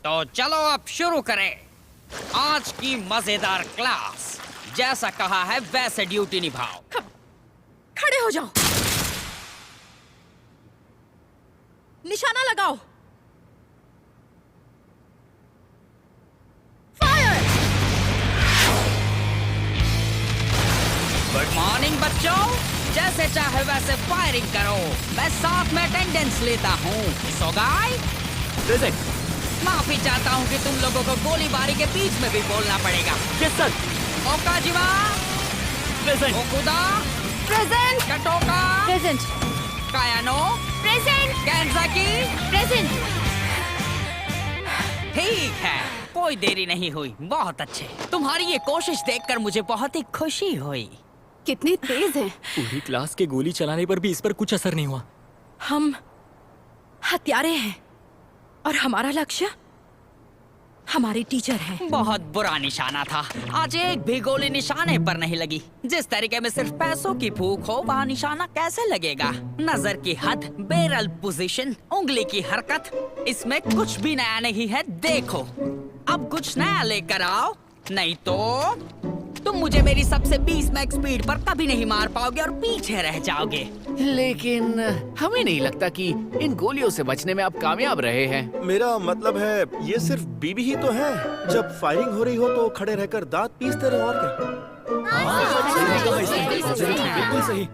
तो चलो अब शुरू करें आज की मजेदार क्लास। जैसा कहा है वैसे ड्यूटी निभाओ। खड़े हो जाओ, निशाना लगाओ। फायर! गुड मॉर्निंग बच्चों, जैसे चाहे वैसे फायरिंग करो। मैं साथ में अटेंडेंस लेता हूँ। सो गाय प्रेजेंट। माफी चाहता हूँ कि तुम लोगों को गोलीबारी के बीच में भी बोलना पड़ेगा। Yes sir. Okajima present. Okuda present. Kataoka present. Kayano present. Kanzaki present. ठीक है, कोई देरी नहीं हुई। बहुत अच्छे। तुम्हारी ये कोशिश देखकर मुझे बहुत ही खुशी हुई। कितनी तेज हैं। पूरी क्लास के गोली चलाने पर भी इस पर कुछ असर नहीं हुआ। हम हत्यारे हैं और हमारा लक्ष्य हमारे टीचर हैं। बहुत बुरा निशाना था। आज एक भी गोली निशाने पर नहीं लगी। जिस तरीके में सिर्फ पैसों की भूख हो, वहाँ निशाना कैसे लगेगा? नजर की हद, बैरल पोजीशन, उंगली की हरकत, इसमें कुछ भी नया नहीं है। देखो, अब कुछ नया लेकर आओ, नहीं तो तुम मुझे मेरी सबसे 20 मैक्स स्पीड पर कभी नहीं मार पाओगे और पीछे रह जाओगे। लेकिन हमें नहीं लगता कि इन गोलियों से बचने में आप कामयाब रहे हैं। मेरा मतलब है, ये सिर्फ बीबी ही तो है। जब फायरिंग हो रही हो तो खड़े रहकर दांत पीसते रहो और क्या। बिल्कुल सही।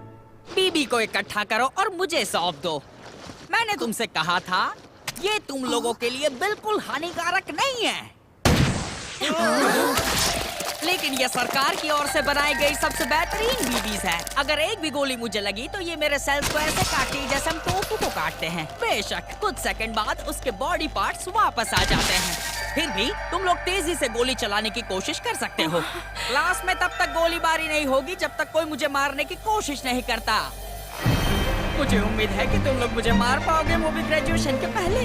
बीबी को इकट्ठा करो और मुझे सौंप दो। मैंने तुमसे कहा था, ये तुम लोगों के लिए बिल्कुल हानिकारक नहीं है। लेकिन ये सरकार की ओर से बनाई गई सबसे बेहतरीन बीबीज है। अगर एक भी गोली मुझे लगी तो ये मेरे सेल्स को ऐसे काटती जैसे हम टोफू को काटते हैं। बेशक कुछ सेकंड बाद उसके बॉडी पार्ट्स वापस आ जाते हैं। फिर भी तुम लोग तेजी से गोली चलाने की कोशिश कर सकते हो। क्लास में तब तक गोलीबारी नहीं होगी जब तक कोई मुझे मारने की कोशिश नहीं करता। मुझे उम्मीद है कि तुम लोग मुझे मार पाओगे, वो भी ग्रेजुएशन के पहले।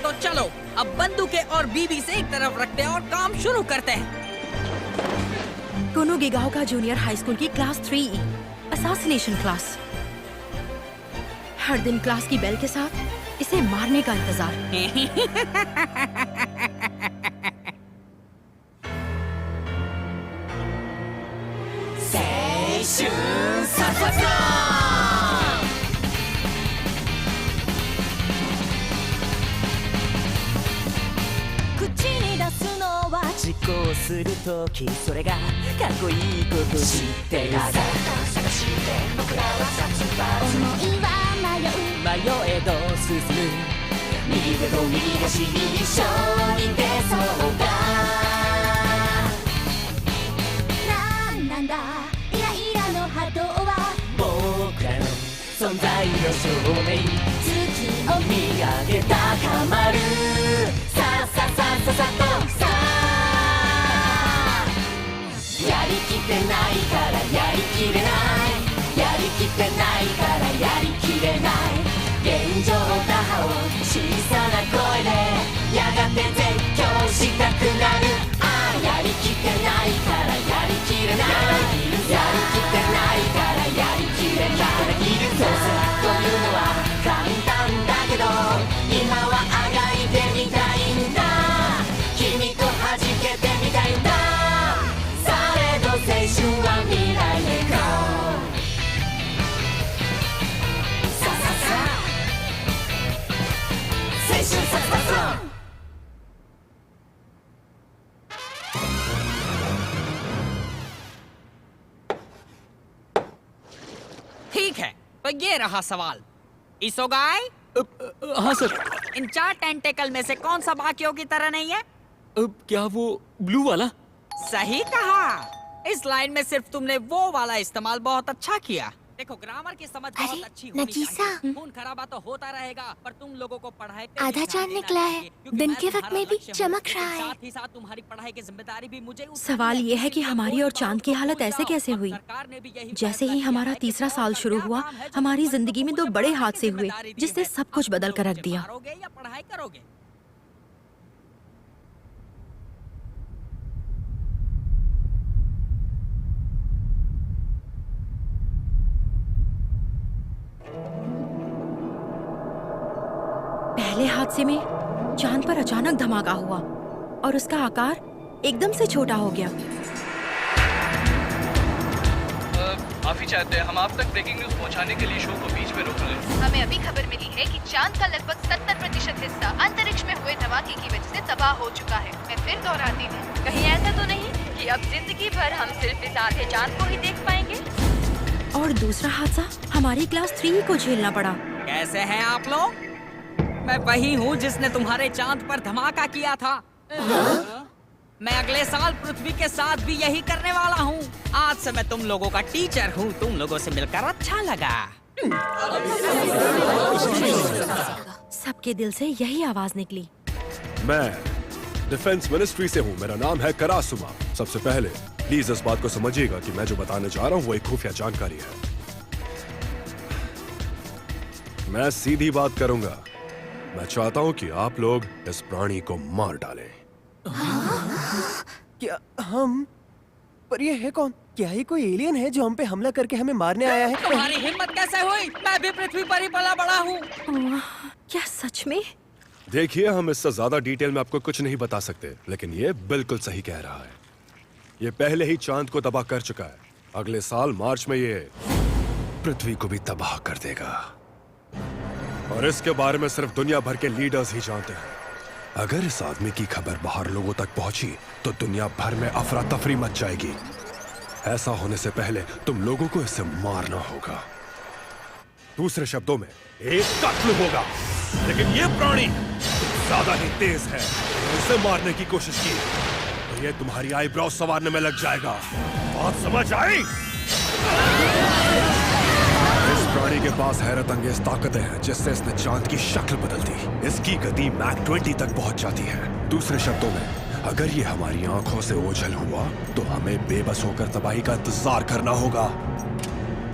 तो चलो अब बंदूकें और बीबी से एक तरफ रखते हैं और काम शुरू करते हैं। कोनोगिगाओ का जूनियर हाई स्कूल की क्लास 3E असैसिनेशन क्लास। हर दिन क्लास की बेल के साथ इसे मारने का इंतजार।実行するときそれがかっこいいこと知ってるさ探して僕らは殺伐思いは迷えど進む右手と右足に一緒に出そうだなんだイライラの波動は僕らの存在の証明月を見上げ高まるさっさっさっさっさとさやりきってないからやりきれないやりきってないからやりきれない現状打破を小さな声でやがて絶叫したくなるああやりきってないからやりきれないやりきってないからやりきれないどうせというのは簡単だけど今はあがいてみたいんだ君と弾けてみたいんだ青春は未来へ Go さささ青春さささठीक है, तो ये रहा सवाल। इसोगाई, हाँ सर। इन 4 टेंटेकल में से कौन सा बाकियों की तरह नहीं है? क्या वो ब्लू वाला? सही कहा। इस लाइन में सिर्फ तुमने वो वाला इस्तेमाल बहुत अच्छा किया। देखो, ग्रामर की समझ बहुत अच्छी होनी चाहिए। खून खराबा तो होता रहेगा, पर तुम लोगों को पढ़ाई पे आधा चांद निकला है। दिन के वक्त में भी चमक रहा है। साथ ही साथ तुम्हारी पढ़ाई की जिम्मेदारी भी मुझे सवाल ये है कि हमारी और चांद की हालत ऐसे कैसे हुई? जैसे ही हमारा तीसरा साल शुरू हुआ, हमारी जिंदगी में 2 बड़े हादसे हुए जिसने सब कुछ बदल कर रख दिया। या पढ़ाई करोगे? पहले हादसे में चांद पर अचानक धमाका हुआ और उसका आकार एकदम से छोटा हो गया। माफी चाहते हैं, हम आप तक ब्रेकिंग न्यूज पहुंचाने के लिए शो को बीच में रोक रहे हैं। हमें अभी खबर मिली है कि चांद का लगभग 70% हिस्सा अंतरिक्ष में हुए धमाके की वजह से तबाह हो चुका है। मैं फिर दोहराती हूँ, कहीं ऐसा तो नहीं कि अब जिंदगी भर हम सिर्फ इस आधे चांद को ही देख पाएंगे। और दूसरा हादसा हमारी क्लास 3 को झेलना पड़ा। कैसे हैं आप लोग? मैं वही हूँ जिसने तुम्हारे चांद पर धमाका किया था। मैं अगले साल पृथ्वी के साथ भी यही करने वाला हूँ। आज से मैं तुम लोगों का टीचर हूँ। तुम लोगों से मिलकर अच्छा लगा। सबके दिल से यही आवाज निकली। मैं डिफेंस मिनिस्ट्री से हूँ। मेरा नाम है करासुमा। सबसे पहले प्लीज इस बात को समझिएगा कि मैं जो बताने जा रहा हूँ वो एक खुफिया जानकारी है। मैं सीधी बात करूंगा। मैं चाहता हूँ कि आप लोग इस प्राणी को मार डालें। क्या हम? पर ये है कौन? क्या ये कोई एलियन है जो हम पे हमला करके हमें मारने आया है? तुम्हारी हिम्मत कैसे हुई? मैं भी पृथ्वी पर ही पला बड़ा हूँ। क्या सच में? देखिए, हम इससे ज्यादा डिटेल में आपको कुछ नहीं बता सकते, लेकिन ये बिल्कुल सही कह रहा है। ये पहले ही चांद को तबाह कर चुका है। अगले साल मार्च में ये पृथ्वी को भी तबाह कर देगा। और इसके बारे में सिर्फ दुनिया भर के लीडर्स ही जानते हैं। अगर इस आदमी की खबर बाहर लोगों तक पहुंची तो दुनिया भर में अफरा तफरी मच जाएगी। ऐसा होने से पहले तुम लोगों को इसे मारना होगा। दूसरे शब्दों में, एक कत्ल होगा। लेकिन ये प्राणी ज्यादा ही तेज है। इसे मारने की कोशिश की तो ये तुम्हारी आईब्रो संवारने में लग जाएगा। बात समझ आई? इस प्राणी के पास हैरत अंगेज ताकतें हैं जिससे इसने चांद की शक्ल बदल दी। इसकी गति मैक 20 तक पहुंच जाती है। दूसरे शब्दों में, अगर ये हमारी आंखों से ओझल हुआ तो हमें बेबस होकर तबाही का इंतजार करना होगा।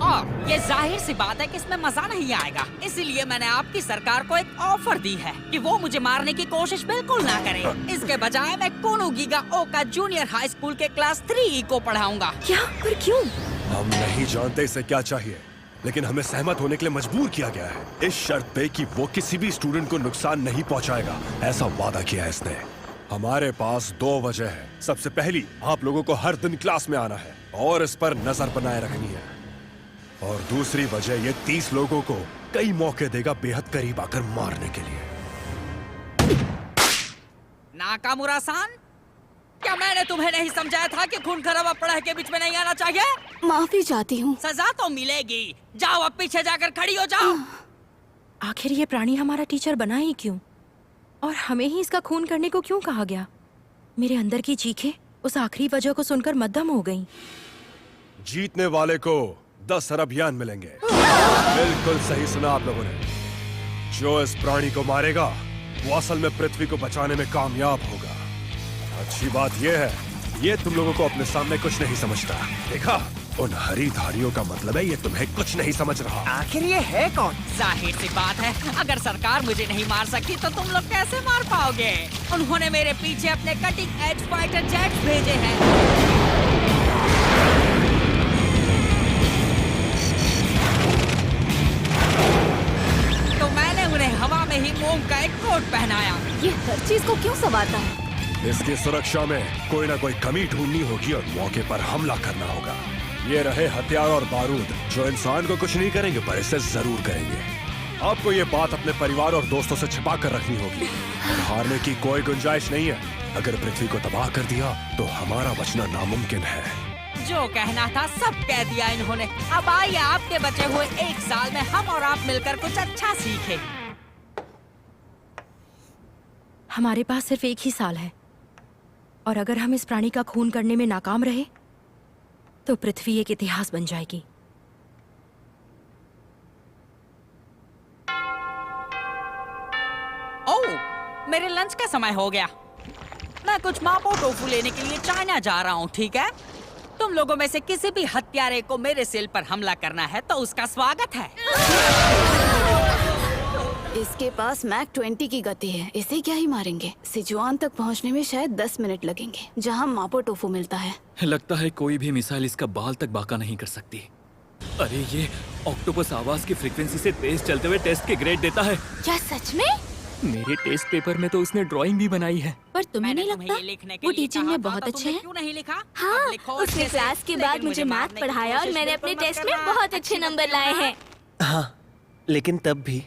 और ये जाहिर सी बात है कि इसमें मजा नहीं आएगा। इसीलिए मैंने आपकी सरकार को एक ऑफर दी है कि वो मुझे मारने की कोशिश बिल्कुल ना करे। इसके बजाय मैं कोनोगीगा ओका जूनियर हाई स्कूल के क्लास 3 को पढ़ाऊंगा। क्या? पर क्यों? हम नहीं जानते इसे क्या चाहिए, लेकिन हमें सहमत होने के लिए मजबूर किया गया है। इस शर्त पे कि वो किसी भी स्टूडेंट को नुकसान नहीं पहुंचाएगा। ऐसा वादा किया है इसने। हमारे पास 2 वजह है। सबसे पहली, आप लोगों को हर दिन क्लास में आना है और इस पर नजर बनाए रखनी है। और दूसरी वजह, ये 30 लोगों को कई मौके देगा बेहद करीब आकर मारने के लिए। नाकामुरा-सान, क्या मैंने तुम्हें नहीं समझाया था कि खून खराबा पढ़ाई के बीच में नहीं आना चाहिए? माफी चाहती हूँ। सजा तो मिलेगी। जाओ अब पीछे जाकर खड़ी हो जाओ। आखिर ये प्राणी हमारा टीचर बना ही क्यों? और हमें ही इसका खून करने को क्यों कहा गया? मेरे अंदर की चीखें उस आखिरी वजह को सुनकर मद्दम हो गईं। जीतने वाले को 10 अरब यान मिलेंगे। बिल्कुल सही सुना आप लोगों ने। जो इस प्राणी को मारेगा वो असल में पृथ्वी को बचाने में कामयाब होगा। अच्छी बात यह है, ये तुम लोगों को अपने सामने कुछ नहीं समझता। देखा, उन हरी धारियों का मतलब है ये तुम्हें कुछ नहीं समझ रहा। आखिर ये है कौन? जाहिर सी बात है, अगर सरकार मुझे नहीं मार सकती तो तुम लोग कैसे मार पाओगे? उन्होंने मेरे पीछे अपने कटिंग एज फाइटर जेट्स भेजे हैं। तो मैंने उन्हें हवा में ही मोम का एक कोट पहनाया। ये हर चीज को क्यों संवारता है? इसकी सुरक्षा में कोई ना कोई कमी ढूंढनी होगी और मौके पर हमला करना होगा। ये रहे हथियार और बारूद जो इंसान को कुछ नहीं करेंगे पर इसे जरूर करेंगे। आपको ये बात अपने परिवार और दोस्तों से छिपा कर रखनी होगी और हारने की कोई गुंजाइश नहीं है। अगर पृथ्वी को तबाह कर दिया तो हमारा बचना नामुमकिन है। जो कहना था सब कह दिया इन्होंने। अब आइए आपके बचे हुए 1 साल में हम और आप मिलकर कुछ अच्छा सीखें। हमारे पास सिर्फ 1 ही साल है और अगर हम इस प्राणी का खून करने में नाकाम रहे तो पृथ्वी एक इतिहास बन जाएगी। ओह, मेरे लंच का समय हो गया। मैं कुछ मापो टोफू लेने के लिए चाइना जा रहा हूँ, ठीक है? तुम लोगों में से किसी भी हत्यारे को मेरे सेल पर हमला करना है तो उसका स्वागत है। इसके पास मैक 20 की गति है, इसे क्या ही मारेंगे। सिजुआन तक पहुंचने में शायद 10 मिनट लगेंगे, जहां मापो टोफू मिलता है। लगता है कोई भी मिसाइल इसका बाल तक बाका नहीं कर सकती। अरे ये ऑक्टोपस आवाज की फ्रीक्वेंसी से तेज चलते हुए टेस्ट के ग्रेड देता है। क्या सच में? मेरे टेस्ट पेपर में तो उसने ड्राइंग भी बनाई है। पर तुम्हें मैंने नहीं तुम्हें लगता ये लिखने के वो लिए टीचिंग कहा में था, बहुत तो अच्छे तुमने हैं? क्यों नहीं लिखा? हाँ, अब लिखो उसने अच्छे से। क्लास के बाद लेकिन मुझे मैथ मारने की पढ़ाया और कोशिश मैंने बिल्कुल अपने मत टेस्ट में करना। बहुत अच्छे नंबर लाए हैं। हाँ, लेकिन तब भी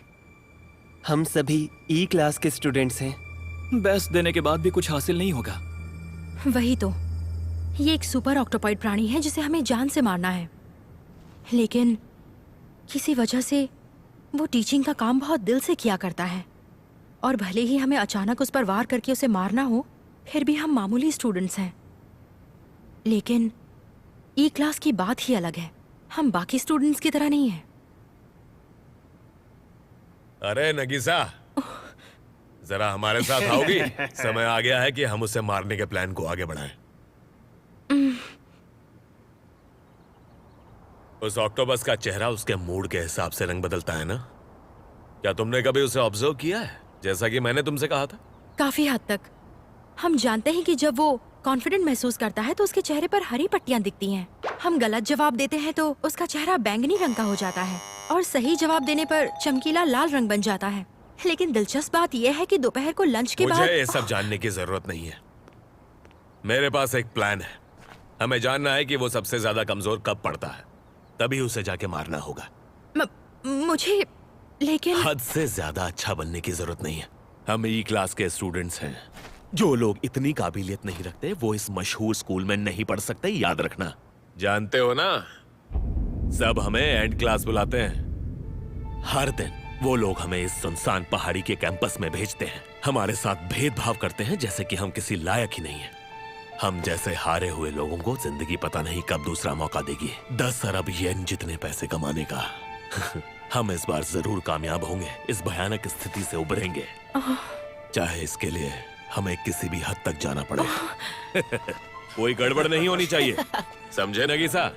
हम सभी ई क्लास के स्टूडेंट्स हैं। बेस्ट देने के बाद भी कुछ हासिल नहीं होगा। वही तो, ये एक सुपर ऑक्टोपॉइड प्राणी है जिसे हमें जान से मारना है, लेकिन किसी वजह से वो टीचिंग का काम बहुत दिल से किया करता है। और भले ही हमें अचानक उस पर वार करके उसे मारना हो, फिर भी हम मामूली स्टूडेंट्स हैं। लेकिन ई क्लास की बात ही अलग है, हम बाकी स्टूडेंट्स की तरह नहीं हैं। अरे नगीसा, जरा हमारे साथ आओगी? समय आ गया है कि हम उसे मारने के प्लान को आगे बढ़ाएं। उस ऑक्टोपस का चेहरा उसके मूड के हिसाब से रंग बदलता है ना? क्या तुमने कभी उसे ऑब्जर्व किया है, जैसा कि मैंने तुमसे कहा था? काफी हद तक। हम जानते हैं कि जब वो कॉन्फिडेंट महसूस करता है तो उसके चेहरे पर हरी पट्टियां दिखती हैं। हम गलत जवाब देते हैं तो उसका चेहरा बैंगनी रंग का हो जाता है और सही जवाब देने पर चमकीला लाल रंग बन जाता है। लेकिन दिलचस्प बात यह है कि दोपहर को लंच के बाद मुझे ये सब जानने की जरूरत नहीं है। मेरे पास एक प्लान है। हमें जानना है कि वो सबसे ज्यादा कमजोर कब पड़ता है, तभी उसे जाके मारना होगा। मुझे लेकिन हद से ज्यादा अच्छा बनने की जरूरत नहीं है। हम ई क्लास के स्टूडेंट्स हैं। जो लोग इतनी काबिलियत नहीं रखते वो इस मशहूर स्कूल में नहीं पढ़ सकते, याद रखना। जानते हो ना, सब हमें एंड क्लास बुलाते हैं। हर दिन वो लोग हमें इस सुनसान पहाड़ी के कैंपस में भेजते हैं। हमारे साथ भेदभाव करते हैं जैसे कि हम किसी लायक ही नहीं है। हम जैसे हारे हुए लोगों को जिंदगी पता नहीं कब दूसरा मौका देगी। 10 अरब येन जितने पैसे कमाने का। हम इस बार जरूर कामयाब होंगे, इस भयानक स्थिति से उबरेंगे, चाहे इसके लिए हमें किसी भी हद तक जाना पड़े। कोई गड़बड़ नहीं होनी चाहिए, समझे नगीसा?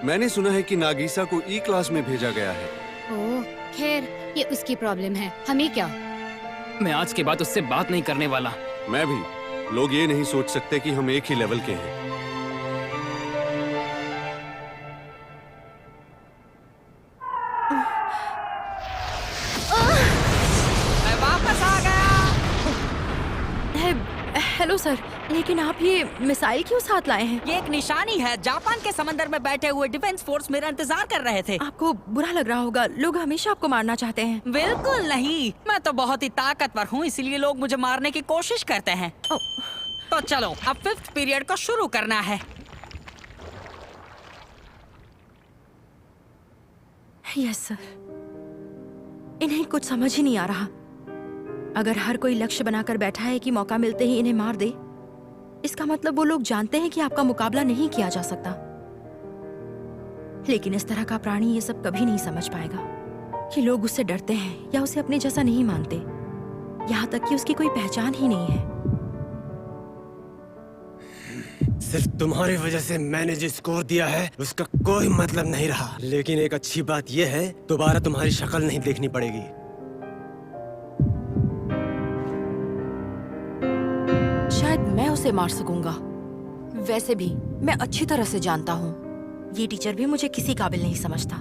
मैंने सुना है कि नागीसा को ई क्लास में भेजा गया है। ओह, खैर ये उसकी प्रॉब्लम है, हमें क्या। मैं आज के बाद उससे बात नहीं करने वाला। मैं भी। लोग ये नहीं सोच सकते कि हम एक ही लेवल के हैं। मैं वापस आ गया। हेलो सर, लेकिन आप ये मिसाइल क्यों साथ लाए हैं? ये एक निशानी है। जापान के समंदर में बैठे हुए डिफेंस फोर्स मेरा इंतजार कर रहे थे। आपको बुरा लग रहा होगा, लोग हमेशा आपको मारना चाहते हैं। बिल्कुल नहीं, मैं तो बहुत ही ताकतवर हूँ, इसलिए लोग मुझे मारने की कोशिश करते हैं। तो चलो अब 5th पीरियड को शुरू करना है। Yes sir. इन्हें कुछ समझ ही नहीं आ रहा। अगर हर कोई लक्ष्य बनाकर बैठा है कि मौका मिलते ही इन्हें मार दे, इसका मतलब वो लोग जानते हैं कि आपका मुकाबला नहीं किया जा सकता। लेकिन इस तरह का प्राणी ये सब कभी नहीं समझ पाएगा कि लोग उससे डरते हैं या उसे अपने जैसा नहीं मानते, यहाँ तक कि उसकी कोई पहचान ही नहीं है। सिर्फ तुम्हारी वजह से मैंने जो स्कोर दिया है उसका कोई मतलब नहीं रहा। लेकिन एक अच्छी बात यह है, दोबारा तुम्हारी शक्ल नहीं देखनी पड़ेगी। शायद मैं उसे मार सकूंगा। वैसे भी मैं अच्छी तरह से जानता हूँ, ये टीचर भी मुझे किसी काबिल नहीं समझता।